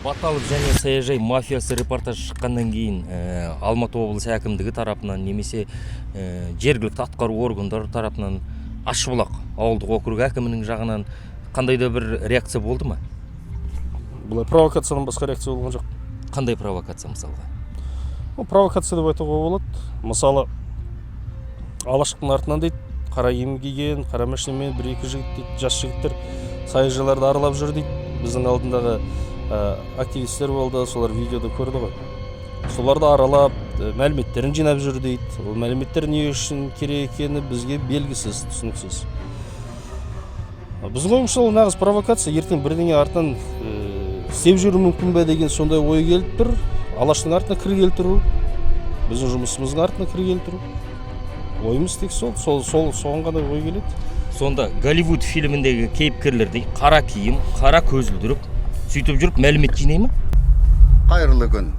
Баталов және саяжай мафиясы репортаж шыққаннан кейін Алматы облысы әкімдігі тарапынан немесе жергілікті атқару органдары тарапынан Ашбұлақ ауылдық округ әкімінің жағынан қандай да бір реакция болды ма? Бұлай провокациядан басқа реакция болған жоқ. Қандай провокация мысалға? Провокация деп айтуға болады. Мысалы, Алаштың артынан дейді, қара киім киген, қара машинамен бір-екі жігіт дейді, жас жігіттер саяжайларды аралап жүр дейді. Біздің алдындағы активистер болды, солар видеода көрді ғой. Соларды аралап, мәліметтерін жинап жүр дейді. Ол мәліметтер не үшін керек екені бізге белгісіз, түсініксіз. Біздің ойымызша ол нағыз провокация, ертең бірдеңе артынан істеп жүру мүмкін бе деген сондай ой келіп тұр. Алаштың артына кір келтіру, біздің жұмысымыздың артына кір келтіру. Ойымыз тек соған ғана ой келеді. Сонда Голливуд фильміндегі кейіпкерлердей қара киім, қара көзілдіріп, сөйтіп жүріп мәлімет жинай ма? Қайырлы күн.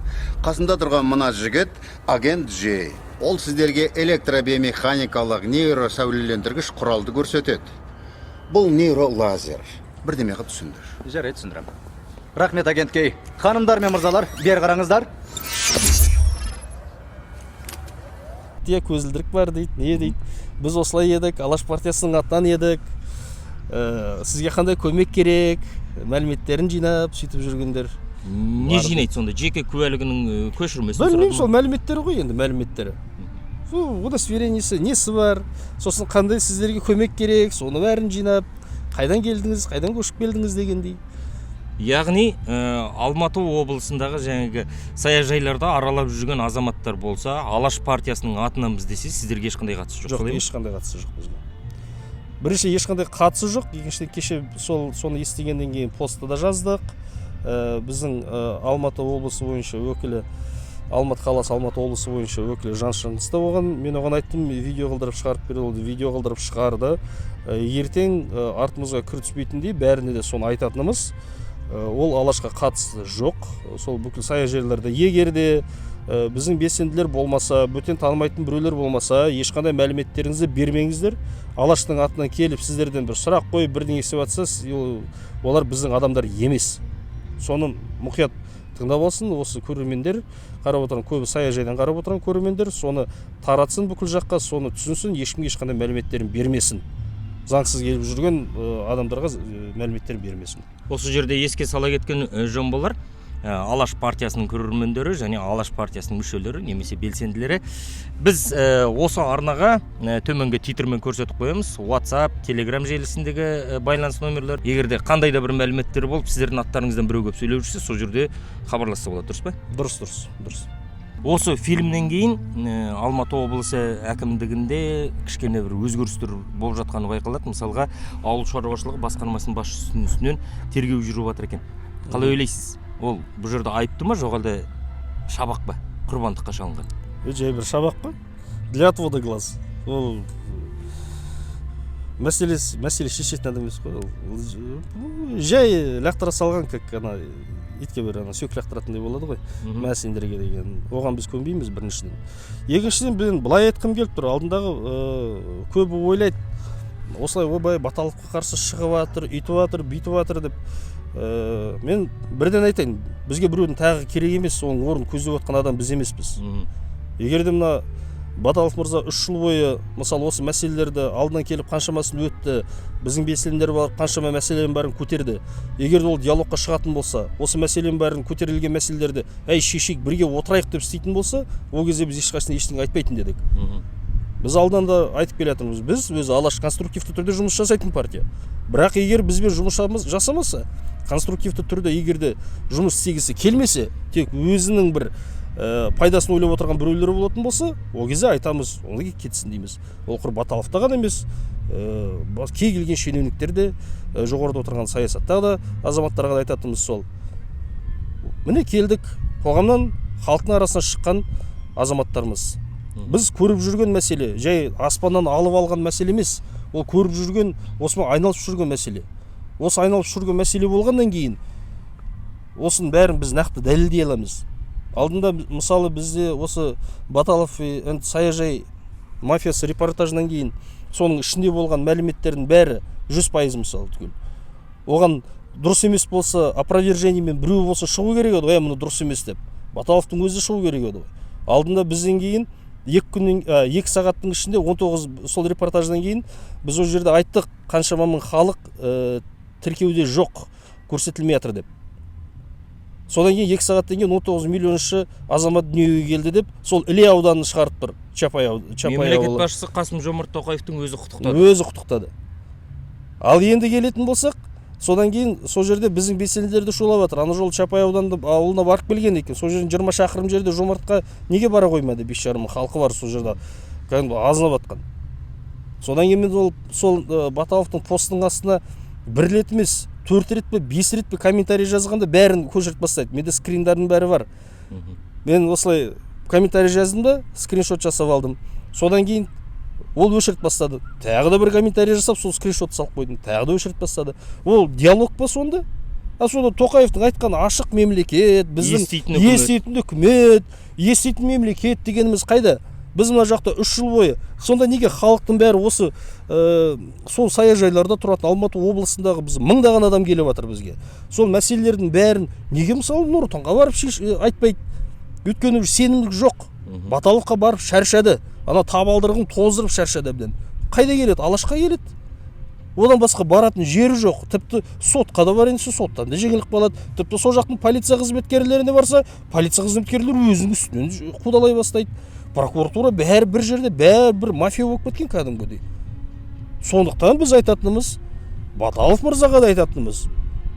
Қасында тұрған мына жігіт агент Ж. Ол сіздерге электробиомеханикалық нейросәулелендіргіш құралды көрсетеді. Бұл нейролазер. Бірдемеға түсіндір. Жарайды, түсіндірем. Рахмет, агент Кей. Ханымдар мен мырзалар, бер қараңыздар. Тек көзілдірік бар дейді, не дейді. Біз осылай едік, Алаш партиясының атынан едік. Сізге қандай көмек керек, мәліметтерін жинап, сөйтіп жүргендер. Не жинайды сонда? Жеке куәлігінің көшірмесін сұрады ма? Білмеймін, сол мәліметтері ғой енді, мәліметтері. Удостоверениесі, несі бар, сосын қандай сіздерге көмек керек, соны бәрін жинап, қайдан келдіңіз, қайдан көшіп келдіңіз дегендей. Яғни Алматы облысындағы жаңағы саяжайларда аралап жүрген азаматтар болса, Алаш партиясының атынан біз десе, сіздерге ешқандай қатысы жоқ? Жоқ, ешқандай қатысы жоқ бізге. Бірінші ешқандай қатысы жоқ, екіншіден кеше соны естігеннен кейін постта да жаздық. Біздің Алматы облысы бойынша өкілі, Алматы қаласы Алматы облысы бойынша өкілі Жан Шыңғыста болған. Мен оған айттым, видео қылдырып шығарып берді, ол видео қылдырып шығарды. Ертең артымызға кір түспейтіндей бәріне де соны айтатынымыз. Ол Алашқа қатысы жоқ. Сол бүкіл саяжайларда егер де біздің белсенділер болмаса, бөтен танымайтын біреулер болмаса, ешқандай мәліметтеріңізді бермеңіздер. Алаштың атынан келіп сіздерден бір сұрақ қойып бірдеңе істеп жатса, олар біздің адамдар емес. Соны мұқият тыңдап алсын, осы көрермендер, қарап отырған көбі саяжайдан қарап отырған көрермендер, соны таратсын бүкіл жаққа, соны түсінсін, ешкімге ешқандай мәліметтерін бермесін. Заңсыз келіп жүрген адамдарға мәліметтер бермесін. Осы жерде еске сала кеткен жөн болар. Алаш партиясының көрермендері және Алаш партиясының мүшелері немесе белсенділері, біз осы арнаға төменгі титрмен көрсетіп қоямыз. WhatsApp, Telegram желісіндегі байланыс номерлер. Егерде қандай да бір мәліметтер болып, сіздердің аттарыңыздан біреу көп сөйлеп жүрсе, сол жерде хабарласса болады, дұрыс па? Дұрыс. Осы фильмнен кейін Алматы облысы әкімдігінде кішкене бір өзгерістер болып жатқаны байқалады. Мысалға, ауыл шаруашылығы басқармасының басшысының үстінен тергеу жүріп жатыр екен. Қалай ойлайсыз? Ол бұл жерде айыпты ма, жоқ әлде шабақ па? Құрбандыққа шалынған? Жай бір шабақ па? Для отвода глаз. Ол мәселе шешетін адам емес қой. Жай лақтыра салған, как итке бір сөк лақтыратындай болады ғой, мәсендерге деген. Оған біз көнбейміз біріншіден. Екіншіден мен былай айтқым келіп тұр. Алдындағы көбі ойлайды, осылай обай Баталовқа қарсы шығып жатыр, үйтіп жатыр, бүйтіп жатыр деп. Мен бірден айтайын, бізге біреудің тағы керек емес, оның орнын көздеп отқан адам біз емеспіз. Егер де мына Баталов мырза 3 жыл бойы, мысалы осы мәселелерді алдынан келіп қаншамасын өтті, біздің белсенділер бар, қаншама мәселенің бәрін көтерді. Егер ол диалогқа шығатын болса, осы мәселенің бәрін көтерілген мәселелерді шешейік, бірге отырайық деп істейтін болса, ол кезде біз ешқашан ештеңе айтпайтын дедік. Біз алдан да айтып келатырмыз, біз өзі Алаш конструктивті түрде жұмыс жасайтын партия. Бірақ егер бізбен жұмыс жасамаса, конструктивті түрде егер де жұмыс істегісі келмесе, тек өзінің бір пайдасын ойлап отырған біреулер болатын болса, ол кезде айтамыз, оны кетсін дейміз. Ол құр Баталовта ғана емес, кей келген шенеуніктер де, жоғарыда отырған саясаттағы да азаматтарға айтатымыз сол. Міне келдік, қоғамнан, халықтың арасына шыққан азаматтарымыз. Біз көріп жүрген мәселе, жай аспаннан алып алған мәселе емес, ол көріп жүрген, осымен айналып жүрген мәселе. Осы айналып жүрген мәселе болғаннан кейін, осының бәрін біз нақты дәлелдей аламыз. Алдында мысалы бізде осы Баталов саяжай мафиясы репортажынан кейін соның ішінде болған мәліметтердің бәрі 100% мысалы түгел. Оған дұрыс емес болса опровержениемен біреу болса шығу керек еді ғой, мұны дұрыс емес деп. Баталовтың өзі шығу керек еді ғой. Алдында бізден кейін 2 сағаттың ішінде 19 сол репортаждан кейін біз ол жерде айттық қаншама мың халық тіркеуде жоқ, көрсетілмей жатыр деп. Содан кейін 2 сағаттан кейін 19 миллионшы азамат дүниеге келді деп сол Іле ауданын шығарып тұр. Мемлекет басшысы Қасым-Жомарт Тоқаевтың өзі құттықтады. Өзі құттықтады. Ал енді келетін болсақ, содан кейін сол жерде біздің белсенділерді шулап жатыр. Ана жол Чапай ауылына барып келген екен. Сол жерден 20 шақырым жерде Жомартқа неге бара қоймады? 5,5 мың халқы бар сол жерде. Азынап жатқан. Содан кейін мен сол Баталовтың постының астына 1 рет емес, 4 рет пе, 5 рет пе комментарий жазғанда бәрін көшіріп бастайды. Менде скриндардың бәрі бар. Мен осылай комментарий жаздым да, скриншот жасап алдым. Содан кейін ол өшіріп бастады. Тағы да бір комментарий жасап, сол скриншот салып қойдым. Тағы да өшіріп бастады. Ол диалог па сонда? Сонда Тоқаевтың айтқан ашық мемлекет, біздің еститін үкімет, еститін мемлекет дегеніміз қайда? Біз мына жақта 3 жыл бойы. Сонда неге халықтың бәрі осы сол саяжайларда тұратын Алматы облысындағы біз мыңдаған адам келіп жатыр бізге. Сол мәселелердің бәрін неге мысалы Нұр Отанға барып айтпайды? Өйткені сенімдік жоқ. Баталовқа барып шаршады. Ана табалдырығын тоздырып шаршады әбден. Қайда келеді? Алашқа келеді. Одан басқа баратын жері жоқ. Тіпті сотқа да бар енді, соттан да жеңілдік болады. Тіпті сол жақтың полиция қызметкерлеріне барса, полиция қызметкерлері өзінің үстінен қудалай бастайды. Прокуратура бәрі бір жерде, бәрі бір мафия болып кеткен кәдімгідей. Сондықтан біз айтатынымыз, Баталов мырзаға да айтатынымыз,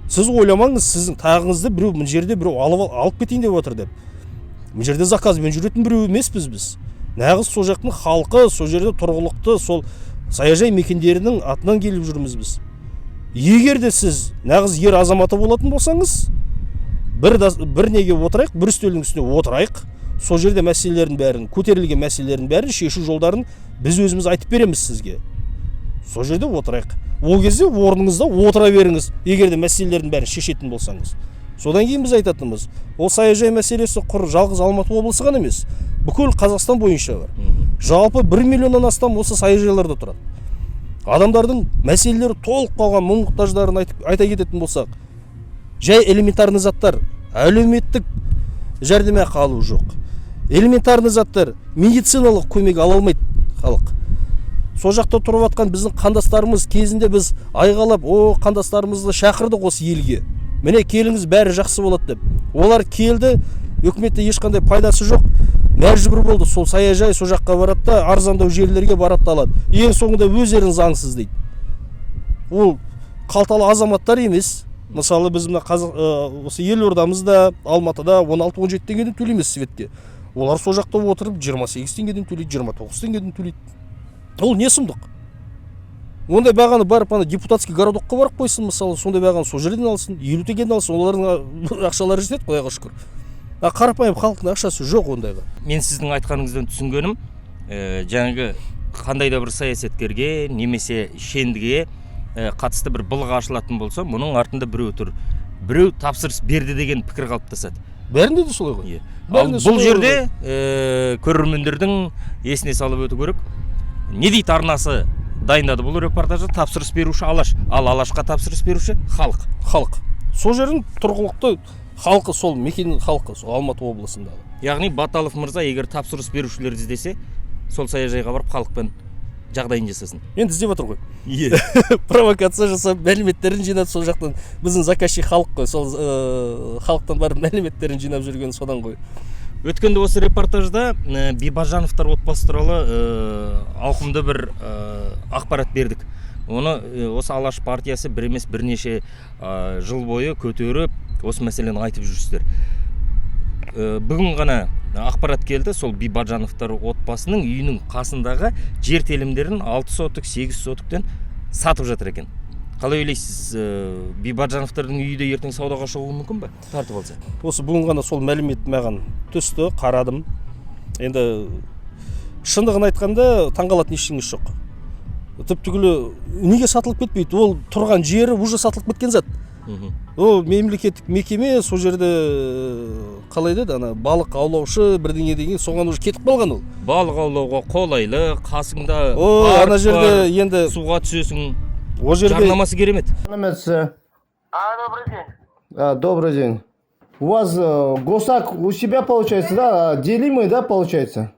сіз ойламаңыз, сіздің тағыңызды біреу мына жерде біреу алып кетейін деп отыр деп. Мына жерде заказбен жүретін біреу емеспіз біз. Нағыз сол жақтың халқы, сол жерде тұрғылықты, сол саяжай мекендерінің атынан келіп жүрміз біз. Егер де сіз нағыз ер азаматы болатын болсаңыз, бір неге отырайық, бір үстелдің үстіне отырайық, сол жерде мәселелердің бәрін, көтерілген мәселелердің бәрін шешу жолдарын біз өзіміз айтып береміз сізге. Сол жерде отырайық. Ол кезде орныңызда отыра беріңіз, егер де мәселелердің бәрін шешетін болсаңыз. Содан кейін біз айтатынымыз, ол саяжай мәселесі құр жалғыз Алматы облысы ғана емес, бүкіл Қазақстан бойынша бар. Жалпы 1 миллионнан астам осы саяжайларда тұрады. Адамдардың мәселелері толық қалған мұң-мұқтаждарын айта кететін болсақ, жай элементарный заттар, әлеуметтік жәрдемақы алу жоқ. Элементарный заттар, медициналық көмек ала алмайды халық. Сол жақта тұрып жатқан біздің қандастарымыз кезінде біз айғалап, қандастарымызды шақырдық осы елге. Міне келіңіз, бәрі жақсы болады деп. Олар келді, үкіметте ешқандай пайдасы жоқ. Мәжбүр болды, сол саяжай сол жаққа барады да, арзандау жерлерге барады да алады. Ең соңында өздерін заңсыз дейді. Ол қалталы азаматтар емес. Мысалы біз мына осы елордамызда, Алматыда 16-17 теңгеден төлейміз светке. Олар сол жақта отырып 28 теңгеден төлейді, 29 теңгеден төлейді. Ол не сұмдық? Ондай бағаны барып ана депутатский городокқа барып қойсын, мысалы, сондай бағаны сол жерден алсын, 50 теңгеден алсын, олардың ақшалары жетеді, Құдайға шүкір. Қарапайым халықтың ақшасы жоқ ондайға. Мен сіздің айтқаныңыздан түсінгенім, жаңағы қандай да бір саясаткерге немесе шендіге қатысты бір былық ашылатын болса, мұның артында біреу тұр. Біреу тапсырыс берді деген пікір қалыптасады. Бәрінде де солай ғой. Ал бұл жерде көрермендердің есіне салып өту керек. Не дейді арнасы дайындады бұл репортажды? Тапсырыс беруші Алаш, ал Алашқа тапсырыс беруші халық. Халық. Сол жердің тұрғылықты халқы, сол мекеннің халқы, сол Алматы облысындағы. Яғни Баталов мырза егер тапсырыс берушілерді іздесе, сол саяжайға барып халықпен жағдайын жасасын. Енді іздеп отыр ғой. Провокация жасап, мәліметтерін жинап, сол жақтан біздің заказчик халық қой, сол халықтан барып мәліметтерін жинап жүрген содан ғой. Өткенде осы репортажда Бибажановтар отбасы туралы ауқымды бір ақпарат бердік. Оны осы Алаш партиясы бір емес бірнеше жыл бойы көтеріп, осы мәселені айтып жүрсіздер. Бүгін ғана ақпарат келді, сол Бибажановтар отбасының үйінің қасындағы жер телімдерін 6 сотық, 8 соттықтан сатып жатыр екен. Қалай ойлайсыз, Бибажановтардың үйі де ертең саудаға шығуы мүмкін бе? Тартып алса. Осы бүгін ғана сол мәлімет маған түсті, қарадым. Енді шындығын айтқанда таңғалатын ештеңе жоқ. Түптігілі неге сатылып кетпейді? Ол тұрған жері уже сатылып кеткен зат. Ол мемлекеттік мекеме, сол жерде қалай деді, ана балық аулаушы бірдеңе деген, соған уже кетіп қалған ол. Балық аулауға қолайлы, қасыңда ана жерде енді суға түсесің. О жерде жарнамасы керемет. Добрый день. Добрый день. У вас госак у себя получается, да? Делимый, да, получается?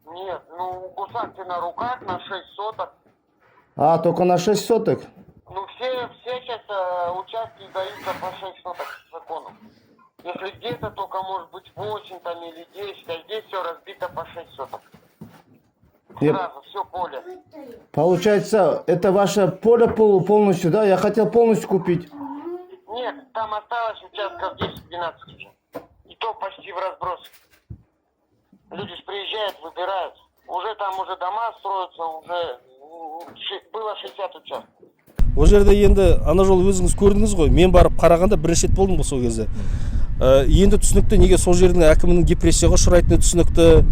Нет, ну гусак-то на руках на 6 соток. Только на 6 соток? Ну все сейчас участки даются по 6 соток по закону. Если где-то только может быть 8 там или 10, а здесь все разбито по 6 соток. Нет. Сразу, все поле. Получается, это ваше поле полностью, да? Я хотел полностью купить. Нет, там осталось участков 10-12 уже. И то почти в разброс. Люди ж приезжают, выбирают. Уже там уже дома строятся, уже было 60 участков. Ол жерде енді ана жолы өзіңіз көрдіңіз ғой, мен барып қарағанда бірінші рет болдым ғой сол кезде. Енді түсінікті, неге сол жердің әкімінің депрессияға ұшырайтыны түсінікті.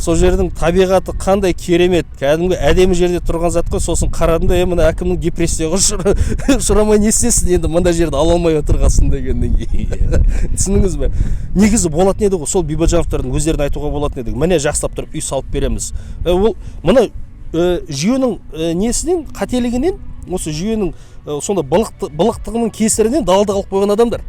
Сол жердің табиғаты қандай керемет, кәдімгі әдемі жерде тұрған зат қой. Сосын қарадым да, мына әкімнің депрессияға ұшырамай не істесін, енді мында жерді ала алмай отырғасын дегеннен кейін. Түсініңіз бе? Негізі болатын еді ғой, сол Бибажановтардың өздерін айтуға болатын еді. Міне жақсылап тұрып үй салып береміз. Ол мына жүйенің несінен, қателігінен, осы жүйенің сонда былықтығының кесірінен далада қалып қойған адамдар.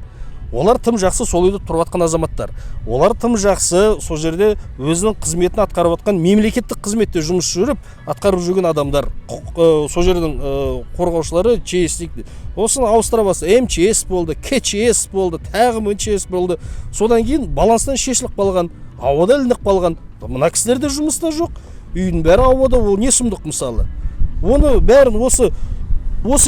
Олар тым жақсы сол үйде тұрып жатқан азаматтар. Олар тым жақсы сол жерде өзінің қызметін атқарып жатқан, мемлекеттік қызметте жұмыс жүріп атқарып жүрген адамдар. Сол жердің қорғаушылары ЧС-ник. Осыны ауыстыра бастады. МЧС болды, КЧС болды, тағы МЧС болды. Содан кейін баланстан шешіліп қалған, ауада ілініп қалған. Мына кісілерде жұмыста жоқ. Үйдің бәрі ауада, ол не сұмдық мысалы. Оны бәрін осы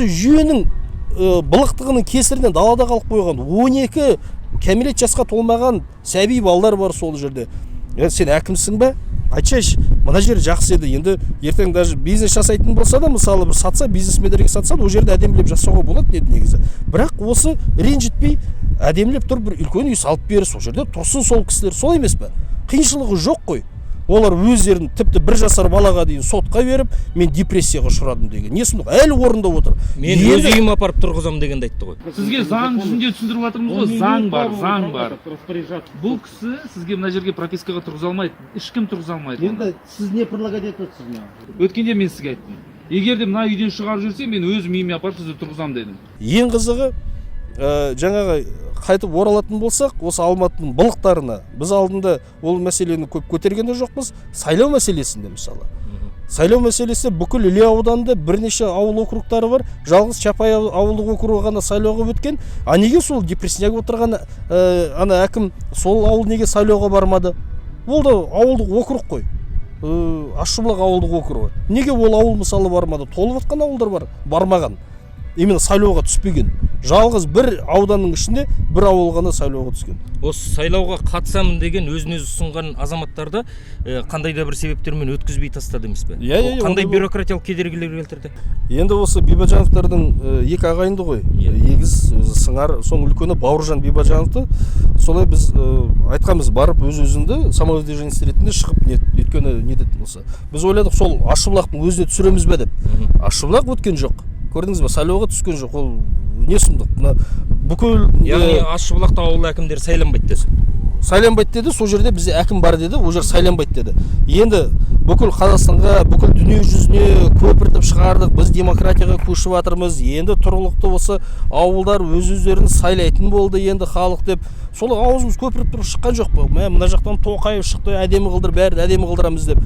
жүйенің былықтығының кесірінен далада қалып қойған 12 кәмелет жасқа толмаған сәби балдар бар сол жерде. Сен әкімсің бе? Айтшайшы, мына жер жақсы еді. Енді ертең даже бизнес жасайтын болса да, мысалы бір сатса, бизнесмендерге сатса, ол жерде әдемілеп жасауға болады еді негізі. Бірақ осы ренжітпей әдемілеп тұрып бір үлкен үй салып беріп, сол жерде тұрсын сол кісілер, сол емес пе? Қиыншылығы жоқ қой. Олар өздерін тіпті 1 жасар балаға дейін сотқа беріп, мен депрессияға ұшырадым деген. Не сұмдық, әлі орында отыр. Мен өз үйім апарып тұрғызам дегенді айтты ғой. Сізге заң жүзінде түсіндіріп жатырмыз ғой, заң бар. Бұл кісі сізге мына жерге пропискаға тұрғыза алмайды, ешкім тұрғыза алмайды. Енді сіз не предлагать етесіз маған? Өткенде мен сізге айттым. Егер де мына үйден шығарып жүрсе, мен өз үйіме апарып сізді тұрғызам дедім. Ең қызығы, жаңағы қайтып оралатын болсақ, осы Алматының былықтарына біз алдында ол мәселені көп көтерген де жоқпыз. Сайлау мәселесінде мысалы. Сайлау мәселесі бүкіл Іле ауданында бірнеше ауыл округтары бар. Жалғыз Чапай ауылдық округі ғана сайлауға өткен. А неге сол депрессияға отырған ана әкім сол ауыл неге сайлауға бармады? Ол да ауылдық округ қой. Ащыбұлақ ауылдық округі. Неге ол ауыл мысалы бармады? Толып жатқан ауылдар бар, бармаған. Именно сайлауға түспеген. Жалғыз бір ауданның ішінде бір ауыл ғана сайлауға түскен. Осы сайлауға қатысамын деген өзін-өзі ұсынған азаматтарды қандай да бір себептермен өткізбей тастады емес пе? Қандай бюрократиялық кедергілер келтірді? Енді осы Бибажановтардың екі ағайынды ғой. Егіз сыңар, соның үлкені Бауыржан Бибажановты солай біз айтқанбыз, барып өз-өзіңді самовыдвиженец ретінде шығып өткені не деді болса. Біз ойладық, сол Ащыбұлақтың өзіне түсіреміз бе деп. Ащыбұлақ өткен жоқ. Көрдіңіз бе, сайлауға түскен жоқ. Ол не сұмдық? Бүкіл яғни Ащыбұлақта ауыл әкімдері сайланбайды десе. Сайланбайды деді, сол жерде бізде әкім бар деді, ол жер сайланбайды деді. Енді бүкіл Қазақстанға, бүкіл дүние жүзіне көпіртіп шығардық, біз демократияға көшіп жатырмыз. Енді тұрғылықты осы ауылдар өз-өздерін сайлайтын болды енді халық деп. Сол аузымыз көпіріп тұрып шыққан жоқ па? Мына жақтан Тоқаев шықты, әдемі қылдыр, бәрін әдемі қылдырамыз деп.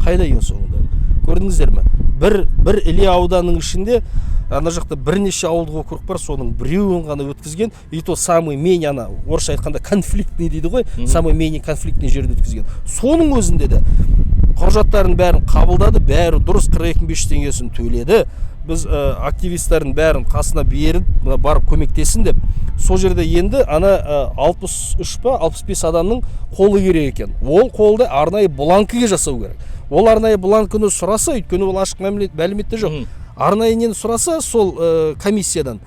Қайда ең соңында? Көрдіңіздер ме? Бір Іле ауданның ішінде ана жақта бірнеше ауылдық округ бар, соның біреуін ғана өткізген. И то самый менее, ана орысша айтқанда конфликтный дейді ғой, самый менее конфликтный жерде өткізген. Соның өзінде де құжаттарын бәрін қабылдады, бәрі дұрыс, 42.500 теңгесін төледі. Біз активистердің бәрін қасына беріп, барып көмектесін деп. Сол жерде енді ана 63 па 65 адамның қолы керек екен. Ол қолды арнайы бланкіге жасау керек. Ол арнайы бланкіні сұраса, өйткені ол ашық мәліметте жоқ. Арнайы нені сұраса, сол комиссиядан.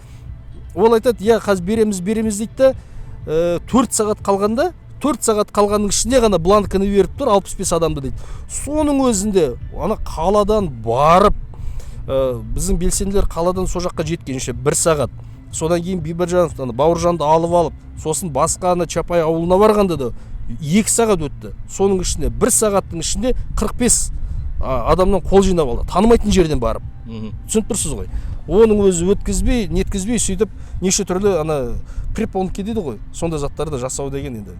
Ол айтады, я қазір береміз дейді, 4 сағат қалғанда, 4 сағат қалғанның ішінде ғана бланкіні беріп тұр, 65 адамды дейді. Соның өзінде ана қаладан барып, біздің белсенділер қаладан со жаққа жеткенше 1 сағат. Содан кейін Бибажановтан Бауыржанды алып алып, сосын басқа ана Чапай ауылына барғанда да 2 сағат өтті. Соның ішінде 1 сағаттың ішінде 45 адамнан қол жинап алды, танымайтын жерден барып. Мгм. Түсініп тұрсыз ғой. Оның өзі өткізбей, неткізбей сөйтіп неше түрлі ана препонки дейді ғой. Сондай заттарды жасау деген енді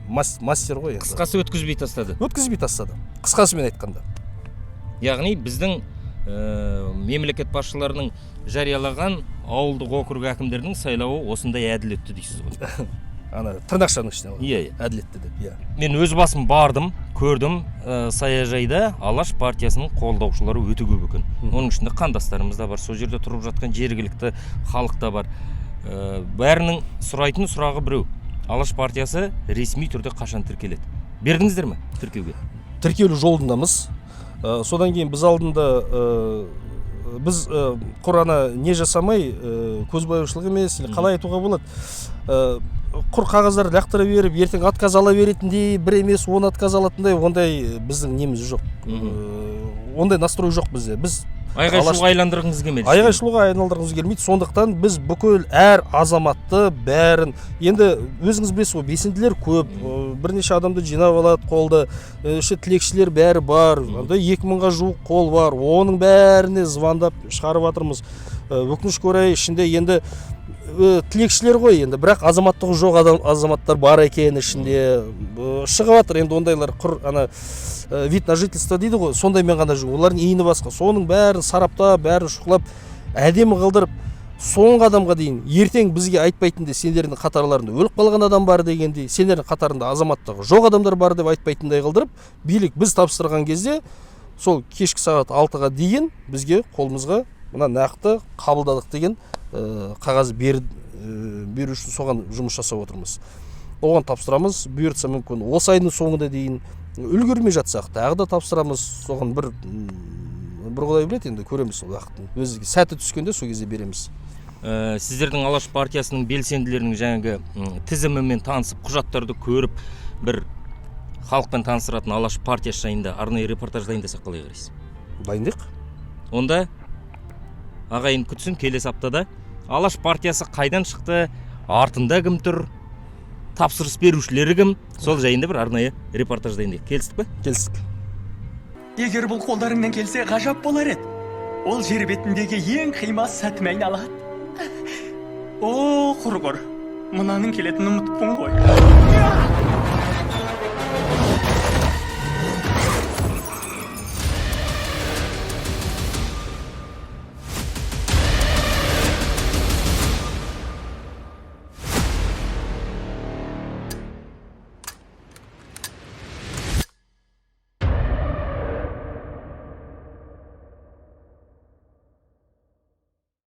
мастер ғой енді. Қысқасы өткізбей тастады. Өткізбей тастады. Қысқасымен айтқанда. Яғни біздің мемлекет басшыларының жариялаған ауылдық округ әкімдерінің сайлауы осындай әділ өтті дейсіз ғой. Ана тырнақшаның ішіне ғой. Иә, Әділетті деп, иә. Мен өз басым бардым, көрдім, саяжайда Алаш партиясының қолдаушылары өте көп екен. Оның ішінде қандастарымыз да бар, сол жерде тұрып жатқан жергілікті халық та бар. Бәрінің сұрайтын сұрағы біреу. Алаш партиясы ресми түрде қашан тіркеледі? Бердіңіздер ме тіркеуге? Тіркеулі жолындамыз. Содан кейін біз алдында біз құрана не жасамай, көзбояушылық емес, қалай айтуға болады, құр қағаздар лақтыра беріп, ертең отказ ала беретіндей, бір емес 10 отказ алатындай, ондай біздің неміз жоқ. Ондай настрой жоқ бізде. Біз Айғай-шуға айландырғыңыз келмейді. Айғай-шуға айналдырғымыз келмейді. Сондықтан біз бүкіл әр азаматты бәрін, енді өзіңіз білесіз ғой, белсенділер көп, бірнеше адамды жинап алады қолды, тілекшілер бәрі бар, 2000-ға жуық қол бар, оның бәріне звондап шығарып жатырмыз. Өкінішке орай ішінде енді тілекшілер ғой енді, бірақ азаматтығы жоқ азаматтар бар екен ішінде, шығып жатыр енді ондайлар құр ана вид на жительство дейді ғой, сондаймен ғана жүр. Олардың ейіні басқа. Соның бәрін сараптап, бәрін шұқылап, әдемі қылдырып, соңғы адамға дейін ертең бізге айтпайтындай сендердің қатарларында өліп қалған адам бар дегендей, сендердің қатарында азаматтығы жоқ адамдар бар деп айтпайтындай қылдырып, билік біз тапсырған кезде сол кешкі сағат 6-ға дейін бізге қолымызға мына нақты қабылдадық деген қағаз беру үшін соған жұмыс жасап отырмыз. Оған тапсырамыз, бұйыртса мүмкін осы айдың соңына дейін, үлгермей жатсақ тағы да тапсырамыз. Соған бір Құдай біледі, енді көреміз сол уақытын. Өзі сәті түскенде сол кезде береміз. Сіздердің Алаш партиясының белсенділерінің жаңағы тізімімен танысып, құжаттарды көріп, бір халықпен таныстыратын Алаш партиясы жайында арнайы репортаж дайындасақ қалай қарайсыз? Дайындайық. Онда ағайын күтсін, келесі аптада Алаш партиясы қайдан шықты, артында кім тұр, тапсырыс берушілері кім, сол жайында бір арнайы репортаж дайындайық. Келістік пе? Келістік. Егер бұл қолдарыңнан келсе ғажап болар еді. Ол жер бетіндегі ең қимас сәтіме айналады. О, құрғыр, мынаның келетінін ұмытыппын ғой.